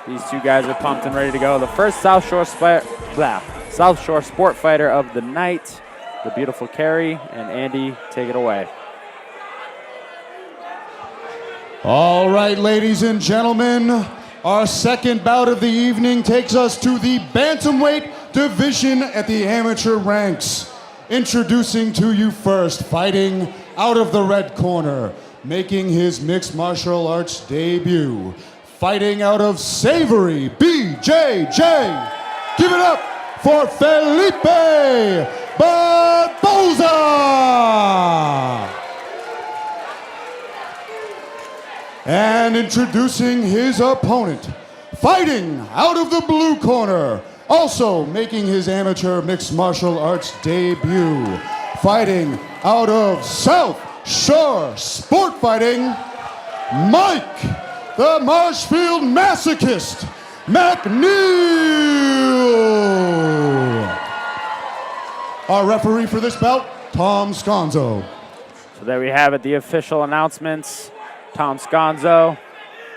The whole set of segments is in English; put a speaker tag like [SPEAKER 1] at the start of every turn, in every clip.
[SPEAKER 1] These two guys are pumped and ready to go. The first South Shore Sport Fighter of the night. The beautiful Carrie and Andy, take it away.
[SPEAKER 2] All right, ladies and gentlemen, our second bout of the evening takes us to the bantamweight division at the amateur ranks. Introducing to you first, fighting out of the red corner, making his mixed martial arts debut, fighting out of Savory, BJJ. Give it up for Felipe Barbosa. And introducing his opponent, fighting out of the blue corner, also making his amateur mixed martial arts debut, fighting out of South Shore Sport Fighting, Mike, the Marshfield Masochist, MacNeil. Our referee for this bout, Tom Sconzo.
[SPEAKER 1] So there we have it, the official announcements. Tom Sconzo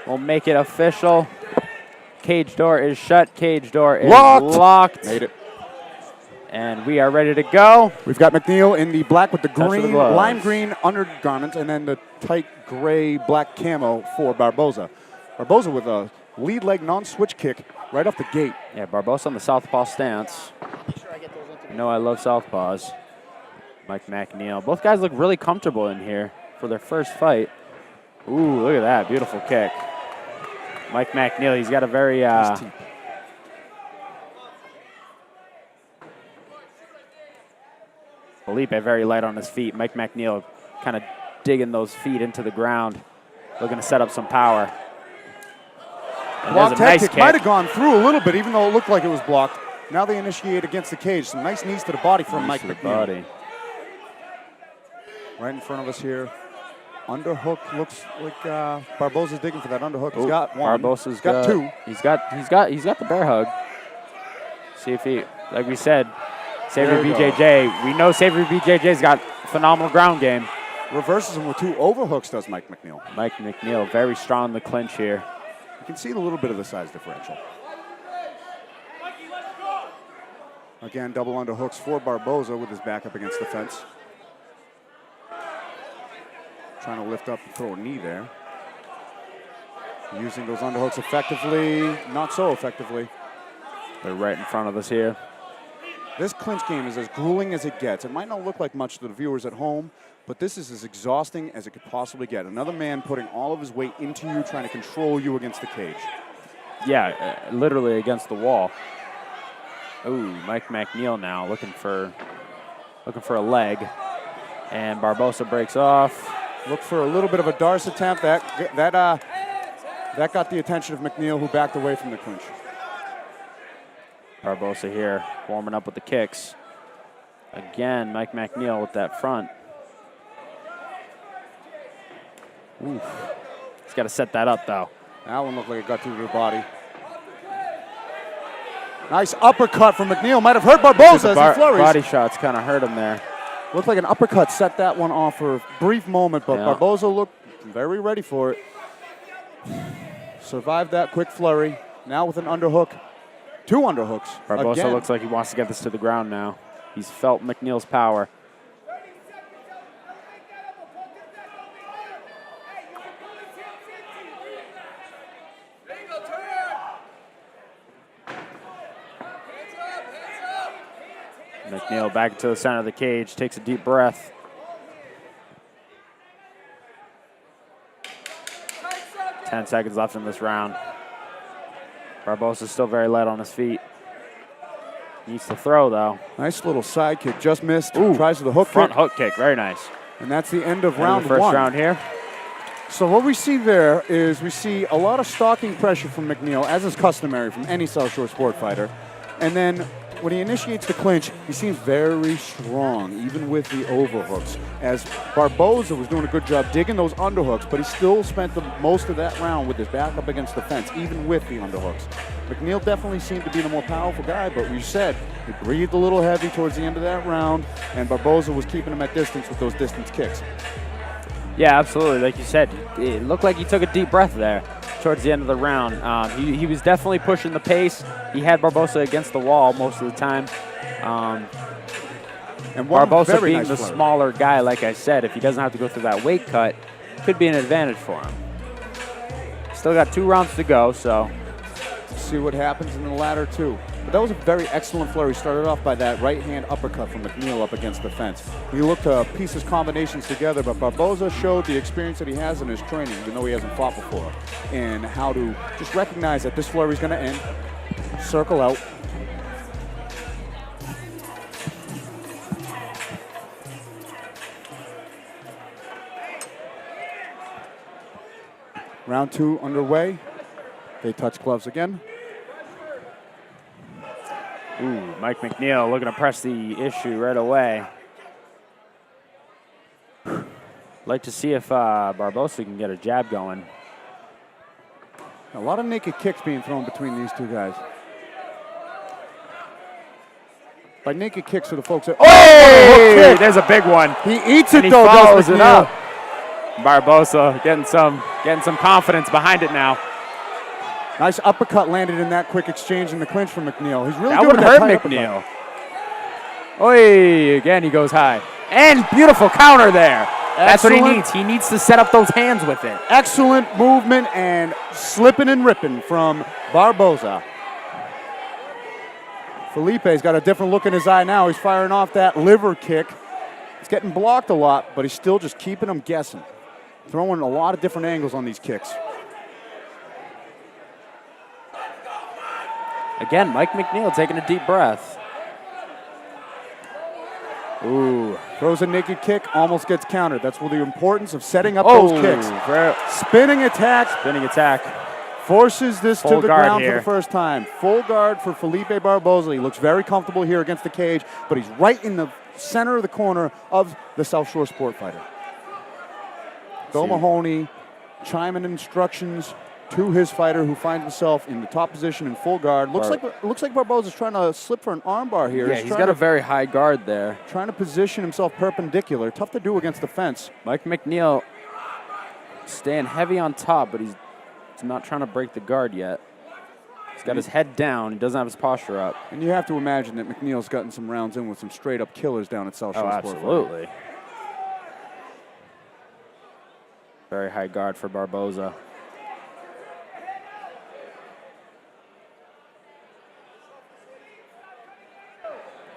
[SPEAKER 1] will make it official. Cage door is shut. Cage door is locked.
[SPEAKER 3] Made it.
[SPEAKER 1] And we are ready to go.
[SPEAKER 3] We've got MacNeil in the black with the green,
[SPEAKER 1] gloves.
[SPEAKER 3] lime green undergarments, and then the tight gray black camo for Barbosa. Barbosa with a lead leg non-switch kick right off the gate.
[SPEAKER 1] Yeah, Barbosa on the southpaw stance. You know I love southpaws. Mike MacNeil. Both guys look really comfortable in here for their first fight. Ooh, look at that. Beautiful kick. Mike MacNeil, he's got a very... Felipe very light on his feet. Mike MacNeil kind of digging those feet into the ground, looking to set up some power. And
[SPEAKER 3] Blocked
[SPEAKER 1] there's a nice
[SPEAKER 3] kick.
[SPEAKER 1] kick.
[SPEAKER 3] Might have gone through a little bit, even though it looked like it was blocked. Now they initiate against the cage. Some nice knees to the body from Mike MacNeil. Right in front of us here. Underhook looks like Barbosa's digging for that underhook. He's got one.
[SPEAKER 1] Barbosa's
[SPEAKER 3] got two.
[SPEAKER 1] He's got the bear hug. See if he, like we said, Savory BJJ. We know Savory BJJ's got phenomenal ground game.
[SPEAKER 3] Reverses him with two overhooks, does Mike MacNeil.
[SPEAKER 1] Mike MacNeil very strong in the clinch here.
[SPEAKER 3] You can see a little bit of the size differential. Again, double underhooks for Barbosa with his back up against the fence. Trying to lift up and throw a knee there. Using those underhooks effectively, not so effectively.
[SPEAKER 1] They're right in front of us here.
[SPEAKER 3] This clinch game is as grueling as it gets. It might not look like much to the viewers at home, but this is as exhausting as it could possibly get. Another man putting all of his weight into you, trying to control you against the cage.
[SPEAKER 1] Yeah, literally against the wall. Ooh, Mike MacNeil now looking for a leg. And Barbosa breaks off.
[SPEAKER 3] Look for a little bit of a Darce attempt. That got the attention of MacNeil, who backed away from the clinch.
[SPEAKER 1] Barbosa here, warming up with the kicks. Again, Mike MacNeil with that front. Oof. He's got to set that up, though.
[SPEAKER 3] That one looked like it got through the body. Nice uppercut from MacNeil. Might have hurt Barbosa as he flurries.
[SPEAKER 1] Body shots kind of hurt him there.
[SPEAKER 3] Looked like an uppercut set that one off for a brief moment, but Barbosa looked very ready for it. Survived that quick flurry. Now with an underhook. Two underhooks.
[SPEAKER 1] Barbosa looks like he wants to get this to the ground now. He's felt MacNeil's power. MacNeil back to the center of the cage, takes a deep breath. Ten seconds left in this round. Barbosa's still very light on his feet. Needs to throw, though.
[SPEAKER 3] Nice little side kick, just missed. Ooh, tries the hook
[SPEAKER 1] front hook kick, very nice.
[SPEAKER 3] And that's the end of round
[SPEAKER 1] one. First round here.
[SPEAKER 3] So what we see there is we see a lot of stalking pressure from MacNeil, as is customary from any South Shore Sport fighter. And then when he initiates the clinch, he seems very strong, even with the overhooks. As Barbosa was doing a good job digging those underhooks, but he still spent most of that round with his back up against the fence, even with the underhooks. MacNeil definitely seemed to be the more powerful guy, but we said he breathed a little heavy towards the end of that round, and Barbosa was keeping him at distance with those distance kicks.
[SPEAKER 1] Yeah, absolutely. Like you said, it looked like he took a deep breath there. towards the end of the round. He was definitely pushing the pace. He had Barbosa against the wall most of the time. And Barbosa being the smaller guy, like I said, if he doesn't have to go through that weight cut, could be an advantage for him. Still got 2 rounds to go, so.
[SPEAKER 3] See what happens in the latter 2. But that was a very excellent flurry. Started off by that right-hand uppercut from MacNeil up against the fence. He looked to piece his combinations together, but Barbosa showed the experience that he has in his training, even though he hasn't fought before, and how to just recognize that this flurry is going to end, circle out. Round 2 underway. They touch gloves again.
[SPEAKER 1] Ooh, Mike MacNeil looking to press the issue right away. Like to see if Barbosa can get a jab going.
[SPEAKER 3] A lot of naked kicks being thrown between these 2 guys. By naked kicks for the folks that...
[SPEAKER 1] Oh! There's a big one.
[SPEAKER 3] He eats it,
[SPEAKER 1] and
[SPEAKER 3] though,
[SPEAKER 1] he follows it up.
[SPEAKER 3] MacNeil.
[SPEAKER 1] Barbosa getting some confidence behind it now.
[SPEAKER 3] Nice uppercut landed in that quick exchange in the clinch from MacNeil. He's really
[SPEAKER 1] that
[SPEAKER 3] good
[SPEAKER 1] would
[SPEAKER 3] with
[SPEAKER 1] hurt MacNeil. Oi, again he goes high. And beautiful counter there. That's what he needs. He needs to set up those hands with it.
[SPEAKER 3] Excellent movement and slipping and ripping from Barbosa. Felipe's got a different look in his eye now. He's firing off that liver kick. He's getting blocked a lot, but he's still just keeping him guessing. Throwing a lot of different angles on these kicks.
[SPEAKER 1] Again, Mike MacNeil taking a deep breath.
[SPEAKER 3] Ooh, throws a naked kick, almost gets countered. That's where the importance of setting up those kicks. Spinning attack.
[SPEAKER 1] Spinning attack.
[SPEAKER 3] Forces this to the ground
[SPEAKER 1] here
[SPEAKER 3] for the first time. Full guard for Felipe Barbosa. He looks very comfortable here against the cage, but he's right in the center of the corner of the South Shore Sport Fighter. Bill Mahoney chiming instructions to his fighter, who finds himself in the top position in full guard. Looks like Barbosa's trying to slip for an armbar here.
[SPEAKER 1] Yeah, he's got a very high guard there.
[SPEAKER 3] Trying to position himself perpendicular. Tough to do against the fence.
[SPEAKER 1] Mike MacNeil staying heavy on top, but he's not trying to break the guard yet. He's got his head down. He doesn't have his posture up.
[SPEAKER 3] And you have to imagine that MacNeil's gotten some rounds in with some straight-up killers down at South Shore Sport.
[SPEAKER 1] Absolutely. Very high guard for Barbosa.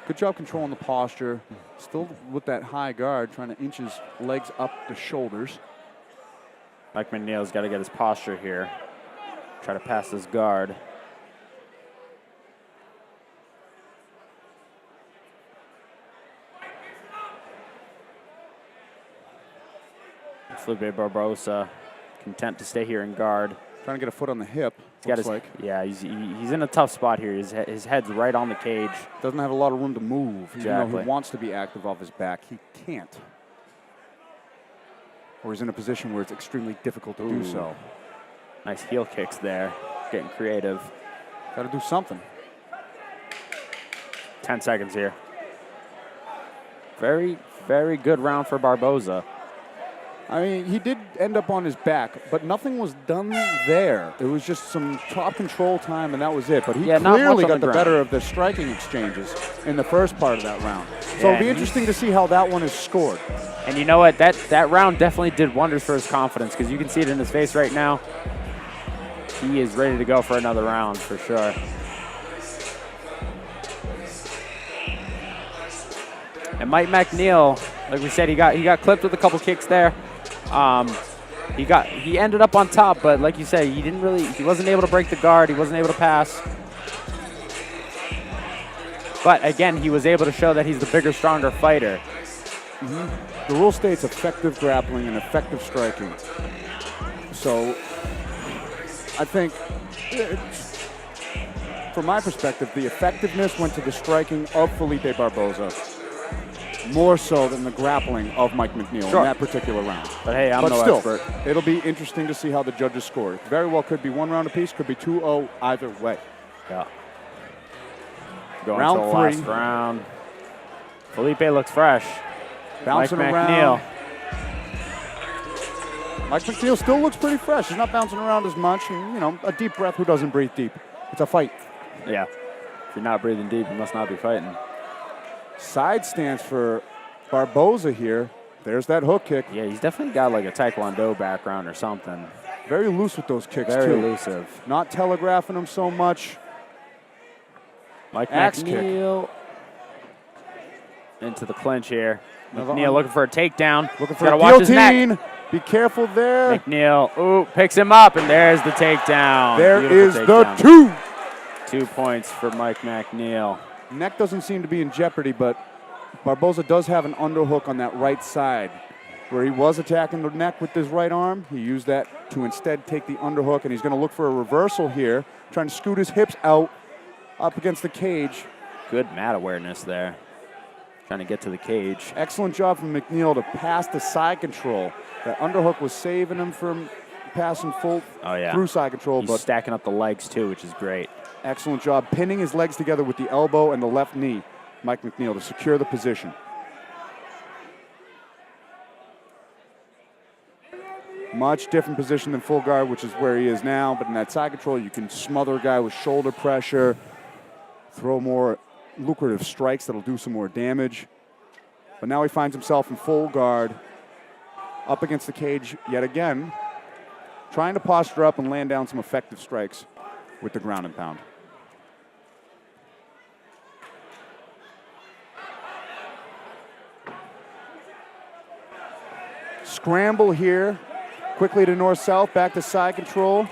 [SPEAKER 3] Good job controlling the posture. Still with that high guard, trying to inch his legs up the shoulders.
[SPEAKER 1] Mike MacNeil's got to get his posture here. Try to pass his guard. Felipe Barbosa content to stay here in guard.
[SPEAKER 3] Trying to get a foot on the hip.
[SPEAKER 1] Yeah, he's in a tough spot here. His head's right on the cage.
[SPEAKER 3] Doesn't have a lot of room to move.
[SPEAKER 1] Exactly.
[SPEAKER 3] Even though he wants to be active off his back, he can't. Or he's in a position where it's extremely difficult to do so.
[SPEAKER 1] Nice heel kicks there. Getting creative.
[SPEAKER 3] Got to do something.
[SPEAKER 1] 10 seconds here. Very, very good round for Barbosa.
[SPEAKER 3] I mean, he did end up on his back, but nothing was done there. It was just some top control time, and that was it. But he clearly got the better of the striking exchanges in the first part of that round. So it'll be interesting to see how that one is scored.
[SPEAKER 1] And you know what? That round definitely did wonders for his confidence, because you can see it in his face right now. He is ready to go for another round for sure. And Mike MacNeil, like we said, he got clipped with a couple kicks there. He ended up on top, but like you said, he wasn't able to break the guard. He wasn't able to pass. But again, he was able to show that he's the bigger, stronger fighter.
[SPEAKER 3] The rule states effective grappling and effective striking. So I think, from my perspective, the effectiveness went to the striking of Felipe Barbosa, more so than the grappling of Mike MacNeil in that particular round.
[SPEAKER 1] But hey, I'm no expert.
[SPEAKER 3] It'll be interesting to see how the judges score. Very well could be 1 round apiece, could be 2-0 either way.
[SPEAKER 1] Yeah. Going
[SPEAKER 3] round
[SPEAKER 1] to the
[SPEAKER 3] 3.
[SPEAKER 1] last round. Felipe looks fresh.
[SPEAKER 3] Bouncing
[SPEAKER 1] Mike
[SPEAKER 3] around.
[SPEAKER 1] MacNeil.
[SPEAKER 3] Mike MacNeil still looks pretty fresh. He's not bouncing around as much. And, you know, a deep breath, who doesn't breathe deep? It's a fight.
[SPEAKER 1] Yeah. If you're not breathing deep, you must not be fighting.
[SPEAKER 3] Side stance for Barbosa here. There's that hook kick.
[SPEAKER 1] Yeah, he's definitely got like a Taekwondo background or something.
[SPEAKER 3] Very loose with those kicks,
[SPEAKER 1] Very
[SPEAKER 3] too.
[SPEAKER 1] elusive.
[SPEAKER 3] Not telegraphing them so much.
[SPEAKER 1] Mike
[SPEAKER 3] Axe
[SPEAKER 1] MacNeil into the clinch here.
[SPEAKER 3] Another
[SPEAKER 1] MacNeil looking for a takedown.
[SPEAKER 3] Looking for
[SPEAKER 1] Gotta
[SPEAKER 3] a
[SPEAKER 1] watch his
[SPEAKER 3] guillotine.
[SPEAKER 1] neck.
[SPEAKER 3] Be careful there.
[SPEAKER 1] MacNeil, ooh, picks him up, and there's the takedown.
[SPEAKER 3] There is
[SPEAKER 1] Beautiful
[SPEAKER 3] the
[SPEAKER 1] takedown.
[SPEAKER 3] 2.
[SPEAKER 1] 2 points for Mike MacNeil.
[SPEAKER 3] Neck doesn't seem to be in jeopardy, but Barbosa does have an underhook on that right side. Where he was attacking the neck with his right arm, he used that to instead take the underhook, and he's going to look for a reversal here, trying to scoot his hips out up against the cage.
[SPEAKER 1] Good mat awareness there. Trying to get to the cage.
[SPEAKER 3] Excellent job from MacNeil to pass the side control. That underhook was saving him from passing full through side control.
[SPEAKER 1] He's
[SPEAKER 3] but
[SPEAKER 1] stacking up the legs too, which is great.
[SPEAKER 3] Excellent job pinning his legs together with the elbow and the left knee, Mike MacNeil, to secure the position. Much different position than full guard, which is where he is now. But in that side control, you can smother a guy with shoulder pressure, throw more lucrative strikes that'll do some more damage. But now he finds himself in full guard, up against the cage yet again, trying to posture up and land down some effective strikes with the ground and pound. Scramble here. Quickly to north-south, back to side control.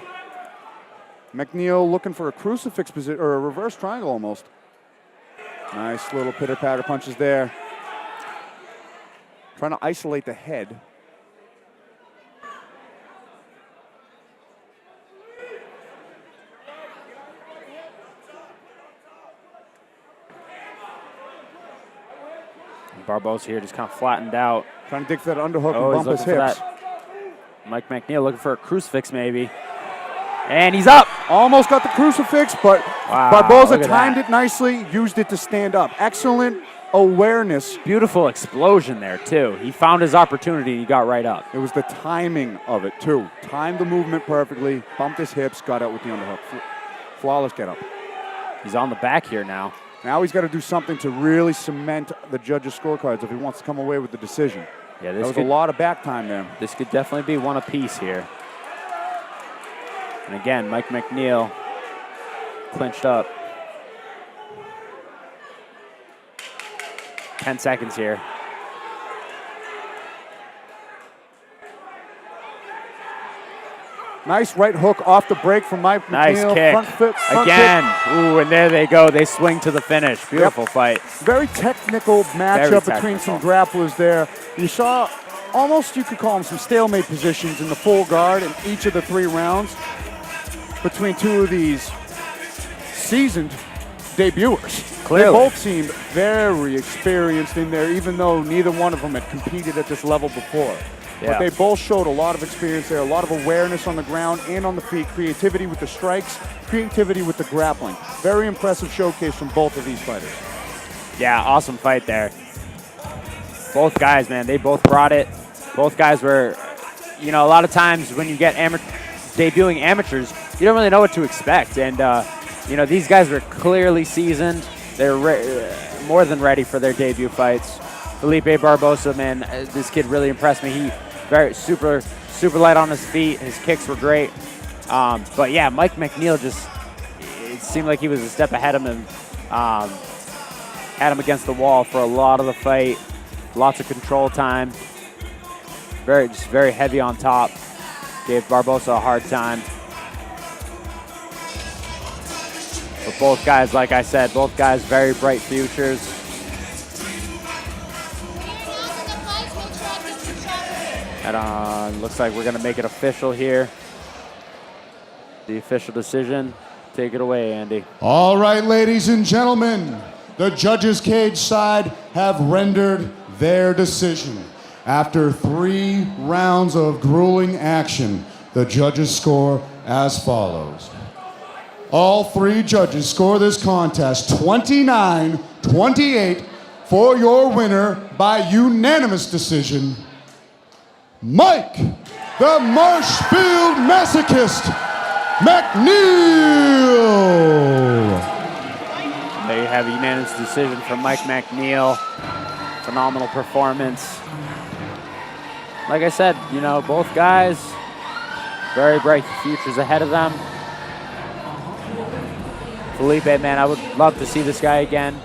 [SPEAKER 3] MacNeil looking for a crucifix position, or a reverse triangle almost. Nice little pitter-patter punches there. Trying to isolate the head.
[SPEAKER 1] Barbosa here just kind of flattened out.
[SPEAKER 3] Trying to dig for that underhook
[SPEAKER 1] Oh,
[SPEAKER 3] and bump his hips.
[SPEAKER 1] Mike MacNeil looking for a crucifix maybe. And he's up.
[SPEAKER 3] Almost got the crucifix, but
[SPEAKER 1] Wow,
[SPEAKER 3] Barbosa
[SPEAKER 1] look at
[SPEAKER 3] timed
[SPEAKER 1] that.
[SPEAKER 3] it nicely, used it to stand up. Excellent awareness.
[SPEAKER 1] Beautiful explosion there too. He found his opportunity and he got right up.
[SPEAKER 3] It was the timing of it too. Timed the movement perfectly, bumped his hips, got out with the underhook. Flawless get up.
[SPEAKER 1] He's on the back here now.
[SPEAKER 3] Now he's got to do something to really cement the judges' scorecards if he wants to come away with the decision.
[SPEAKER 1] Yeah,
[SPEAKER 3] That was a lot of back time there.
[SPEAKER 1] This could definitely be one apiece here. And again, Mike MacNeil clinched up. 10 seconds here.
[SPEAKER 3] Nice right hook off the break from Mike MacNeil.
[SPEAKER 1] Nice kick.
[SPEAKER 3] Front
[SPEAKER 1] Again.
[SPEAKER 3] kick.
[SPEAKER 1] Ooh, and there they go. They swing to the finish. Beautiful fight.
[SPEAKER 3] Very technical matchup between some grapplers there. You saw almost, you could call them some stalemate positions in the full guard in each of the 3 rounds between 2 of these seasoned debuters.
[SPEAKER 1] Clearly.
[SPEAKER 3] They both seemed very experienced in there, even though neither one of them had competed at this level before.
[SPEAKER 1] Yeah.
[SPEAKER 3] But they both showed a lot of experience there, a lot of awareness on the ground and on the feet, creativity with the strikes, creativity with the grappling. Very impressive showcase from both of these fighters.
[SPEAKER 1] Yeah, awesome fight there. Both guys, man, they both brought it. Both guys were, you know, a lot of times when you get debuting amateurs, you don't really know what to expect. And, you know, these guys were clearly seasoned. They're more than ready for their debut fights. Felipe Barbosa, man, this kid really impressed me. He very super light on his feet. His kicks were great. But yeah, Mike MacNeil just, it seemed like he was a step ahead of him. Had him against the wall for a lot of the fight. Lots of control time. Just very heavy on top. Gave Barbosa a hard time. But both guys, like I said, both guys very bright futures. And looks like we're going to make it official here. The official decision. Take it away, Andy.
[SPEAKER 2] All right, ladies and gentlemen, the judges' cage side have rendered their decision. After 3 rounds of grueling action, the judges score as follows. All 3 judges score this contest 29-28 for your winner by unanimous decision, Mike the Marshfield Masochist, MacNeil.
[SPEAKER 1] There you have a unanimous decision from Mike MacNeil. Phenomenal performance. Like I said, you know, both guys, very bright futures ahead of them. Felipe, man, I would love to see this guy again.